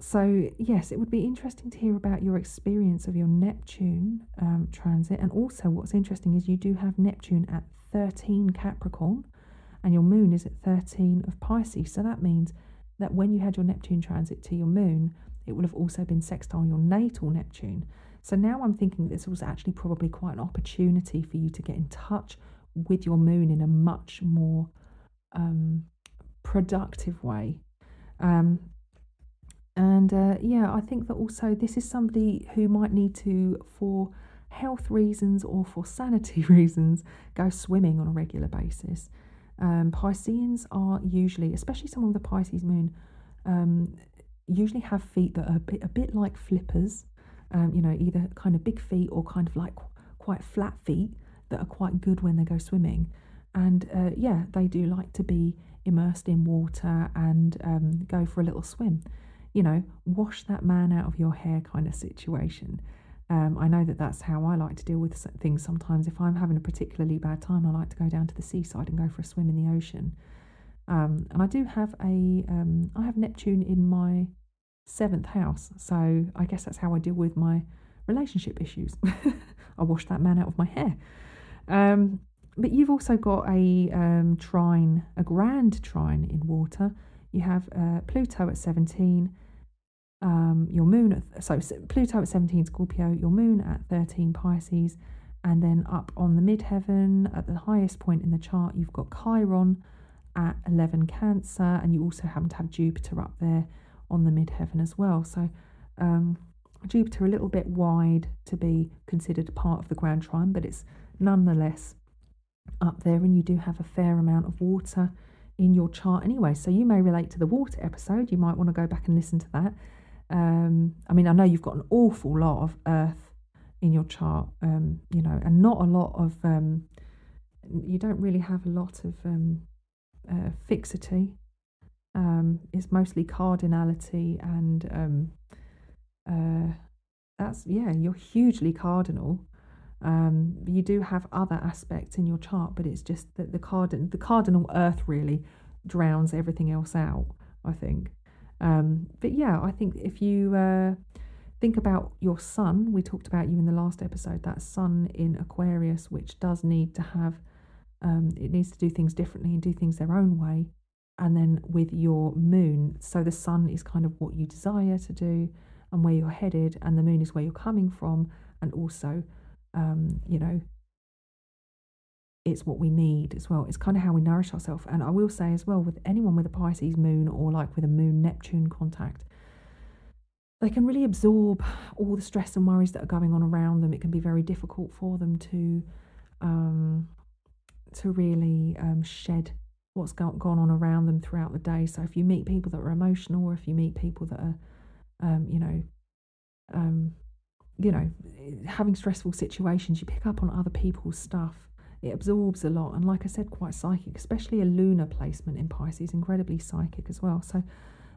So yes, it would be interesting to hear about your experience of your Neptune transit. And also what's interesting is you do have Neptune at 13 Capricorn and your moon is at 13 of Pisces. So that means that when you had your Neptune transit to your moon, it would have also been sextile your natal Neptune. So now I'm thinking this was actually probably quite an opportunity for you to get in touch with your moon in a much more productive way. I think that also this is somebody who might need to, for health reasons or for sanity reasons, go swimming on a regular basis. Pisceans are usually, especially someone with a Pisces moon, usually have feet that are a bit like flippers, either kind of big feet or kind of like quite flat feet that are quite good when they go swimming. And they do like to be immersed in water and go for a little swim. Wash that man out of your hair kind of situation. I know that's how I like to deal with things sometimes. If I'm having a particularly bad time, I like to go down to the seaside and go for a swim in the ocean. And I do have I have Neptune in my 7th house, so I guess that's how I deal with my relationship issues. I wash that man out of my hair. But you've also got a trine, a grand trine in water. You have Pluto at 17, your moon Pluto at 17 Scorpio, your moon at 13 Pisces, and then up on the midheaven at the highest point in the chart, you've got Chiron at 11 Cancer, and you also happen to have Jupiter up there on the midheaven as well. So Jupiter a little bit wide to be considered part of the Grand Trine, but it's nonetheless up there, and you do have a fair amount of water in your chart anyway. So you may relate to the water episode. You might want to go back and listen to that. I mean, I know you've got an awful lot of earth in your chart, you know, and not a lot of, you don't really have a lot of fixity. It's mostly cardinality, and that's, yeah, you're hugely cardinal. You do have other aspects in your chart, but it's just that the cardinal earth really drowns everything else out, I think. But yeah, I think if you think about your sun, we talked about you in the last episode, that sun in Aquarius, which does need to have, it needs to do things differently and do things their own way. And then with your moon, so the sun is kind of what you desire to do and where you're headed, and the moon is where you're coming from, and also, you know, it's what we need as well. It's kind of how we nourish ourselves. And I will say as well, with anyone with a Pisces moon, or like with a moon Neptune contact, they can really absorb all the stress and worries that are going on around them. It can be very difficult for them to really shed what's gone on around them throughout the day. So if you meet people that are emotional, or if you meet people that are, having stressful situations, you pick up on other people's stuff. It absorbs a lot, and like I said, quite psychic, especially a lunar placement in Pisces, incredibly psychic as well. So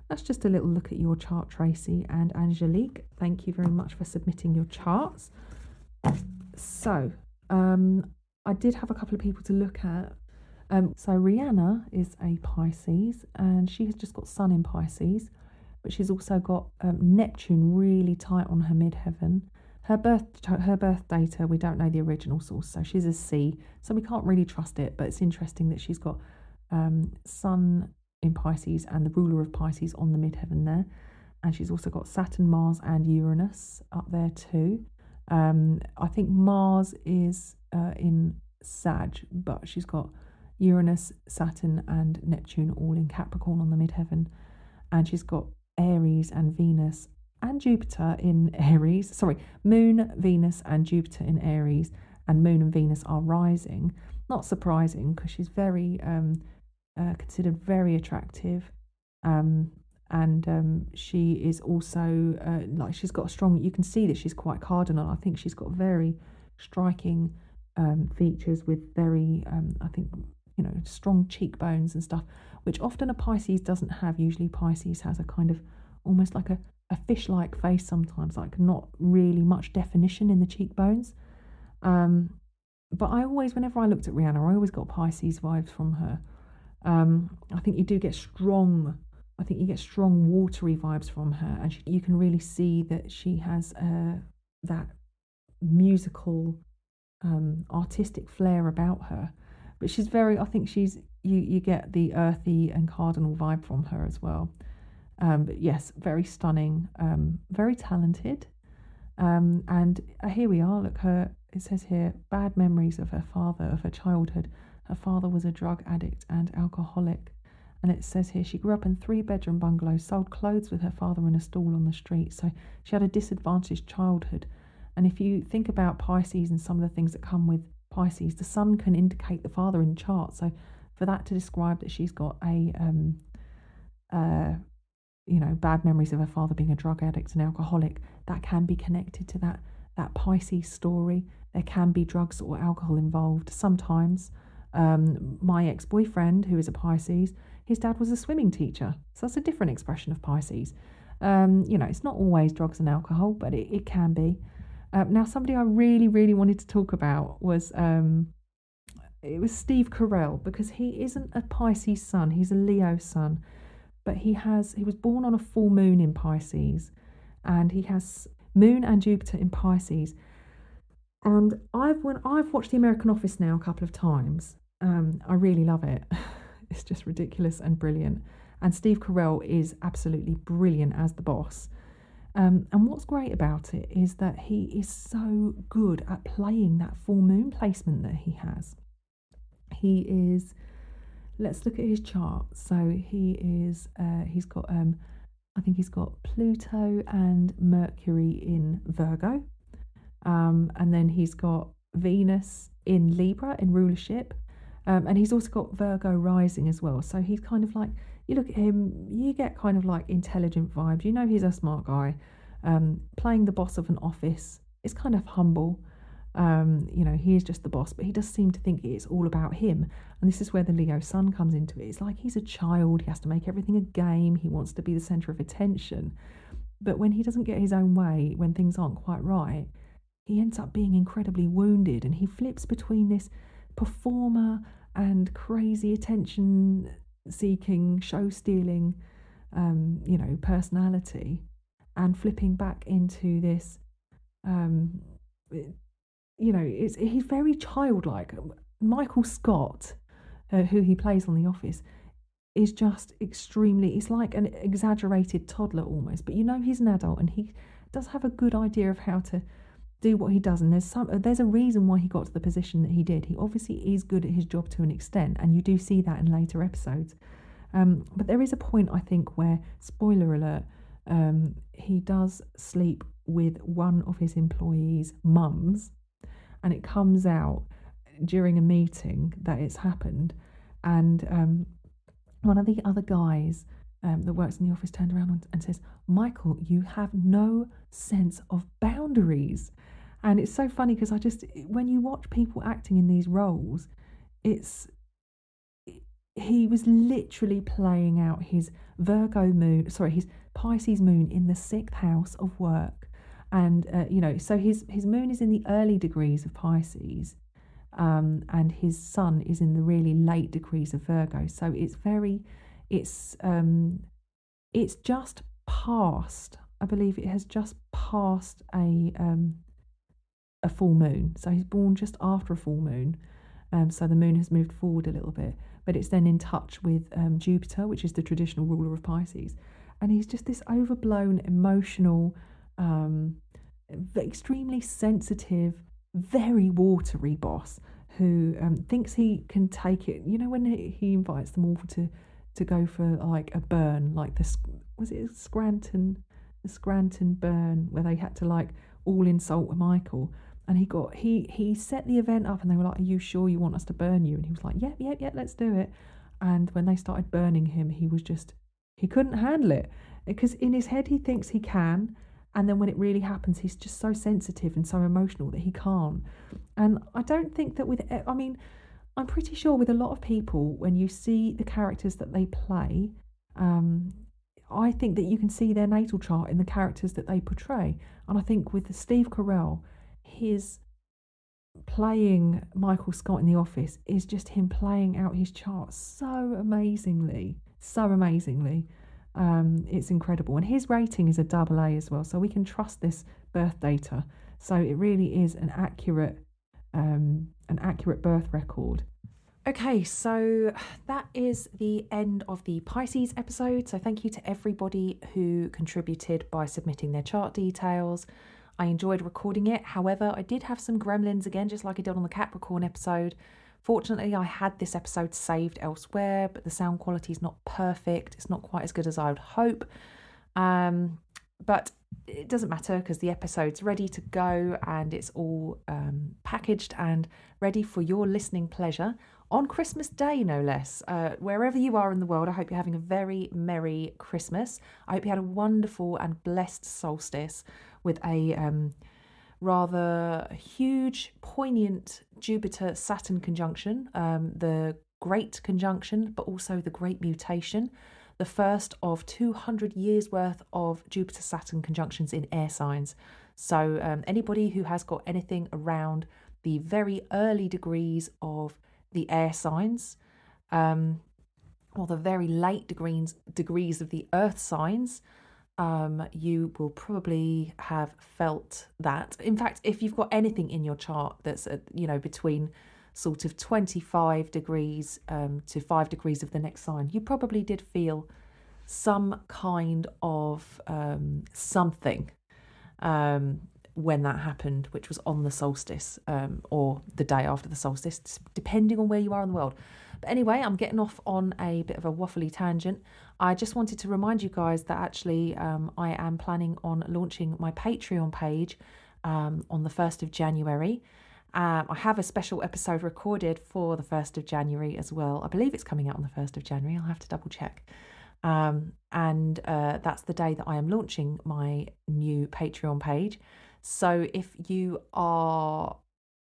that's just a little look at your chart, Tracy and Angelique. Thank you very much for submitting your charts. So I did have a couple of people to look at. So Rihanna is a Pisces, and she has just got Sun in Pisces, but she's also got Neptune really tight on her midheaven. Her birth data, we don't know the original source, so she's a C, so we can't really trust it, but it's interesting that she's got Sun in Pisces and the ruler of Pisces on the midheaven there, and she's also got Saturn, Mars and Uranus up there too. I think Mars is in Sag, but she's got Uranus, Saturn and Neptune all in Capricorn on the midheaven, and she's got Aries and Venus and Jupiter in Aries. Sorry, Moon, Venus and Jupiter in Aries, and Moon and Venus are rising. Not surprising, because she's very considered very attractive, and she is also like, she's got a strong, you can see that she's quite cardinal. I think she's got very striking features with very I think, you know, strong cheekbones and stuff, which often a Pisces doesn't have. Usually Pisces has a kind of almost like a fish-like face sometimes, like not really much definition in the cheekbones. But I always, whenever I looked at Rihanna, I always got Pisces vibes from her. I think you do get strong, I think you get strong watery vibes from her, and you can really see that she has that musical, artistic flair about her. But she's very, I think she's, you get the earthy and cardinal vibe from her as well. But yes, very stunning, very talented. And here we are, look, it says here, bad memories of her father, of her childhood. Her father was a drug addict and alcoholic. And it says here, she grew up in 3-bedroom bungalows, sold clothes with her father in a stall on the street. So she had a disadvantaged childhood. And if you think about Pisces and some of the things that come with Pisces, the sun can indicate the father in the chart. So for that to describe that she's got a, bad memories of her father being a drug addict and alcoholic, that can be connected to that Pisces story. There can be drugs or alcohol involved sometimes. My ex-boyfriend, who is a Pisces, his dad was a swimming teacher. So that's a different expression of Pisces. It's not always drugs and alcohol, but it can be. Now, somebody I really, really wanted to talk about was it was Steve Carrell, because he isn't a Pisces sun, he's a Leo sun, but he was born on a full moon in Pisces, and he has Moon and Jupiter in Pisces. And I've watched The American Office now a couple of times. I really love it. It's just ridiculous and brilliant. And Steve Carell is absolutely brilliant as the boss. And what's great about it is that he is so good at playing that full moon placement that he has. He is, let's look at his chart. So he is, he's got I think he's got Pluto and Mercury in Virgo. And then he's got Venus in Libra in rulership. And he's also got Virgo rising as well. So he's kind of like, you look at him, you get kind of like intelligent vibes. You know, he's a smart guy. Playing the boss of an office is kind of humble. You know, he is just the boss, but he does seem to think it's all about him. And this is where the Leo sun comes into it. It's like he's a child. He has to make everything a game. He wants to be the center of attention. But when he doesn't get his own way, when things aren't quite right, he ends up being incredibly wounded, and he flips between this performer and crazy attention seeking, show stealing, you know, personality, and flipping back into this, you know, he's very childlike. Michael Scott, who he plays on The Office, is just extremely, it's like an exaggerated toddler almost, but you know he's an adult, and he does have a good idea of how to do what he does, and there's a reason why he got to the position that he did. He obviously is good at his job to an extent, and you do see that in later episodes. But there is a point, I think, where, spoiler alert, he does sleep with one of his employees' mums, and it comes out during a meeting that it's happened, and one of the other guys that works in the office turned around and says, "Michael, you have no sense of boundaries." And it's so funny because when you watch people acting in these roles, he was literally playing out his his Pisces moon in the 6th house of work. And, you know, so his moon is in the early degrees of Pisces, and his sun is in the really late degrees of Virgo. So it's just past, I believe it has just passed a full moon. So he's born just after a full moon. So the moon has moved forward a little bit, but it's then in touch with Jupiter, which is the traditional ruler of Pisces. And he's just this overblown, emotional, extremely sensitive, very watery boss who thinks he can take it. You know, when he invites them all to go for like a burn, like was it the Scranton burn, where they had to like all insult Michael. And he set the event up, and they were like, "Are you sure you want us to burn you?" And he was like, "Yep, let's do it." And when they started burning him, he couldn't handle it, because in his head he thinks he can, and then when it really happens, he's just so sensitive and so emotional that he can't. And I don't think that I'm pretty sure with a lot of people, when you see the characters that they play, I think that you can see their natal chart in the characters that they portray. And I think with Steve Carrell, his playing Michael Scott in The Office is just him playing out his chart so amazingly. It's incredible. And his rating is a AA as well, so we can trust this birth data. So it really is an accurate birth record. Okay, so that is the end of the Pisces episode. So thank you to everybody who contributed by submitting their chart details. I enjoyed recording it. However, I did have some gremlins again, just like I did on the Capricorn episode. Fortunately, I had this episode saved elsewhere, but the sound quality is not perfect. It's not quite as good as I would hope. But it doesn't matter, because the episode's ready to go, and it's all packaged and ready for your listening pleasure on Christmas Day, no less. Wherever you are in the world, I hope you're having a very Merry Christmas. I hope you had a wonderful and blessed solstice with a rather huge, poignant Jupiter-Saturn conjunction, the Great Conjunction, but also the Great Mutation, the first of 200 years worth of Jupiter-Saturn conjunctions in air signs. So anybody who has got anything around the very early degrees of the air signs, or the very late degrees of the earth signs, you will probably have felt that. In fact, if you've got anything in your chart that's between sort of 25 degrees to 5 degrees of the next sign, you probably did feel some kind of something when that happened, which was on the solstice, or the day after the solstice, depending on where you are in the world. But anyway, I'm getting off on a bit of a waffly tangent. I just wanted to remind you guys that actually I am planning on launching my Patreon page on the 1st of January. I have a special episode recorded for the 1st of January as well. I believe it's coming out on the 1st of January. I'll have to double check. And that's the day that I am launching my new Patreon page. So if you are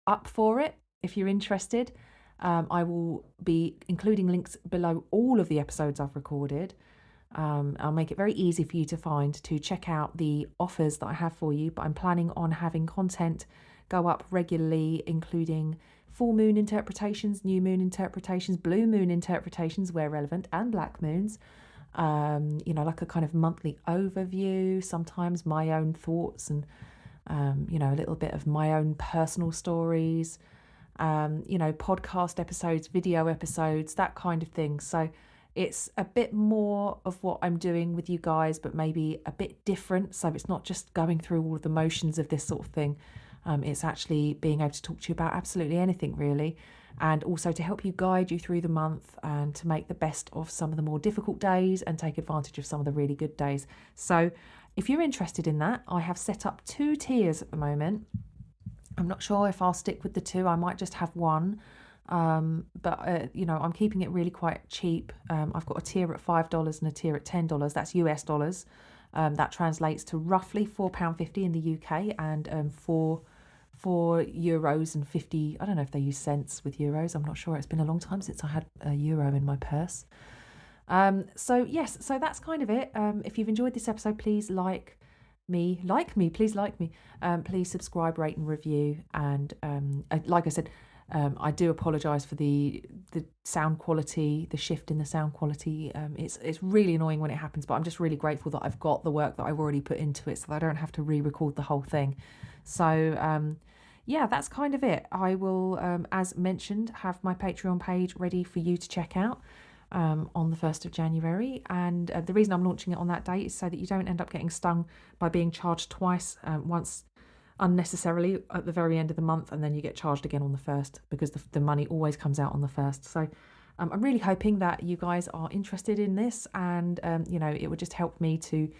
up for it, if you're interested, I will be including links below all of the episodes I've recorded. I'll make it very easy for you to find to check out the offers that I have for you. But I'm planning on having content go up regularly, including full moon interpretations, new moon interpretations, blue moon interpretations where relevant, and black moons. Like a kind of monthly overview, sometimes my own thoughts and, a little bit of my own personal stories, podcast episodes, video episodes, that kind of thing. So it's a bit more of what I'm doing with you guys, but maybe a bit different. So it's not just going through all of the motions of this sort of thing. It's actually being able to talk to you about absolutely anything, really. And also to help you guide you through the month and to make the best of some of the more difficult days and take advantage of some of the really good days. So if you're interested in that, I have set up 2 tiers at the moment. I'm not sure if I'll stick with the 2. I might just have one. But I'm keeping it really quite cheap. I've got a tier at $5 and a tier at $10. That's US dollars. That translates to roughly £4.50 in the UK and 4 euros and 50. I don't know if they use cents with euros. I'm not sure. It's been a long time since I had a euro in my purse. So that's kind of it. If you've enjoyed this episode, please please like me. Please subscribe, rate and review. And like I said, I do apologise for the sound quality, the shift in the sound quality. It's really annoying when it happens, but I'm just really grateful that I've got the work that I've already put into it so that I don't have to re-record the whole thing. So that's kind of it. I will, as mentioned, have my Patreon page ready for you to check out on the 1st of January. And the reason I'm launching it on that date is so that you don't end up getting stung by being charged twice, once unnecessarily at the very end of the month, and then you get charged again on the 1st, because the money always comes out on the 1st. So I'm really hoping that you guys are interested in this, and it would just help me to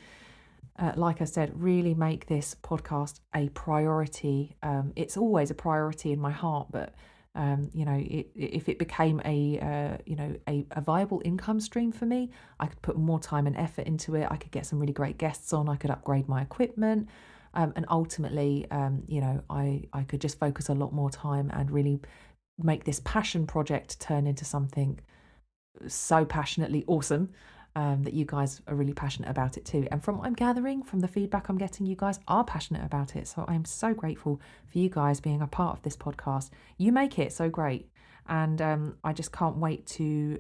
like I said, really make this podcast a priority. It's always a priority in my heart, but if it became a viable income stream for me, I could put more time and effort into it. I could get some really great guests on. I could upgrade my equipment. And ultimately, I could just focus a lot more time and really make this passion project turn into something so passionately awesome that you guys are really passionate about it too. And from what I'm gathering, from the feedback I'm getting, you guys are passionate about it. So I'm so grateful for you guys being a part of this podcast. You make it so great. And I just can't wait to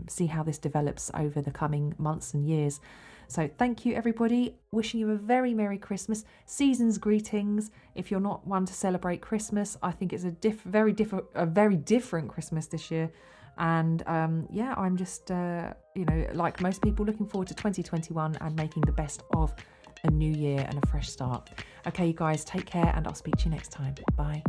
see how this develops over the coming months and years. So thank you, everybody. Wishing you a very Merry Christmas. Season's greetings. If you're not one to celebrate Christmas, I think it's a very different Christmas this year. And I'm just, like most people, looking forward to 2021 and making the best of a new year and a fresh start. Okay, you guys, take care, and I'll speak to you next time. Bye.